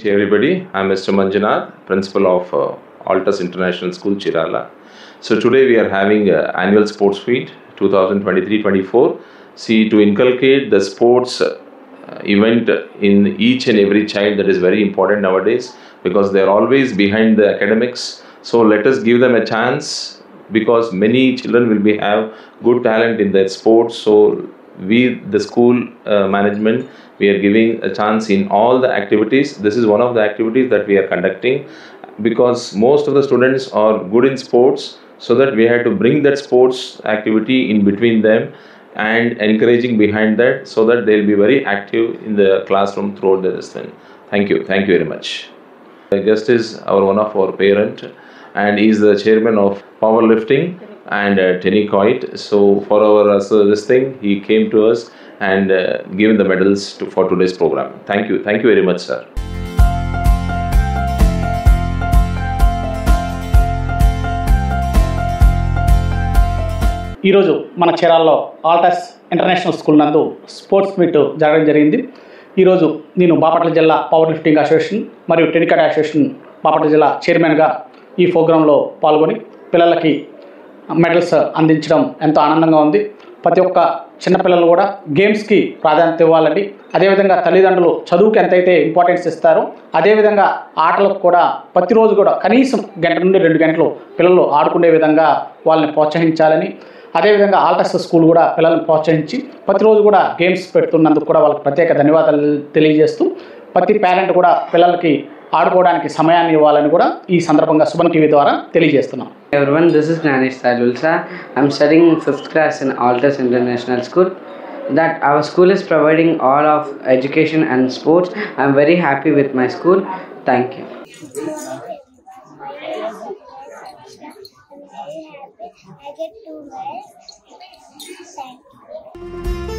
to everybody. I'm Mr. Manjunath, Principal of Altus International School, Chirala. So today we are having annual sports meet 2023-24. See, to inculcate the sports event in each and every child, that is very important nowadays because they are always behind the academics. So let us give them a chance because many children will have good talent in their sports. So we, the school management, we are giving a chance in all the activities. This is one of the activities that we are conducting because most of the students are good in sports, so that we have to bring that sports activity in between them and encouraging behind that, so that they'll be very active in the classroom throughout the lesson. Thank you very much. The guest is one of our parent, and he is the chairman of powerlifting and tennis court. So for our this thing, he came to us and given the medals for today's program. Thank you very much, sir. ఈరోజు మన చీరాల్లో Altus international school నందు sports meet జరగడం జరిగింది. ఈరోజు నేను బాపట్ల జిల్లా power lifting association మరియు టెనికాట్ అసోసియేషన్ బాపట్ల జిల్లా చైర్మన్గా ఈ ప్రోగ్రాంలో పాల్గొని పిల్లలకి మెడల్స్ అందించడం ఎంతో ఆనందంగా ఉంది. ప్రతి ఒక్క చిన్నపిల్లలు కూడా గేమ్స్కి ప్రాధాన్యత ఇవ్వాలండి. అదేవిధంగా తల్లిదండ్రులు చదువుకి ఎంతైతే ఇంపార్టెన్స్ ఇస్తారో అదేవిధంగా ఆటలకు కూడా ప్రతిరోజు కూడా కనీసం గంట నుండి 2 గంటలు పిల్లలు ఆడుకునే విధంగా వాళ్ళని ప్రోత్సహించాలని, అదేవిధంగా ఆల్టస్ స్కూల్ కూడా పిల్లల్ని ప్రోత్సహించి ప్రతిరోజు కూడా గేమ్స్ పెడుతున్నందుకు కూడా వాళ్ళకి ప్రత్యేక ధన్యవాదాలు తెలియజేస్తూ ప్రతి పేరెంట్ కూడా పిల్లలకి ఆడుకోవడానికి సమయాన్ని ఇవ్వాలని కూడా ఈ సందర్భంగా సుమన్ టీవీ ద్వారా తెలియజేస్తున్నాం. Everyone, this is Gnanish Tadulsa. I'm studying 5th class in Altus International School. That our school is providing all of education and sports. I'm very happy with my school. Thank you. I get 2 medals. Thank you.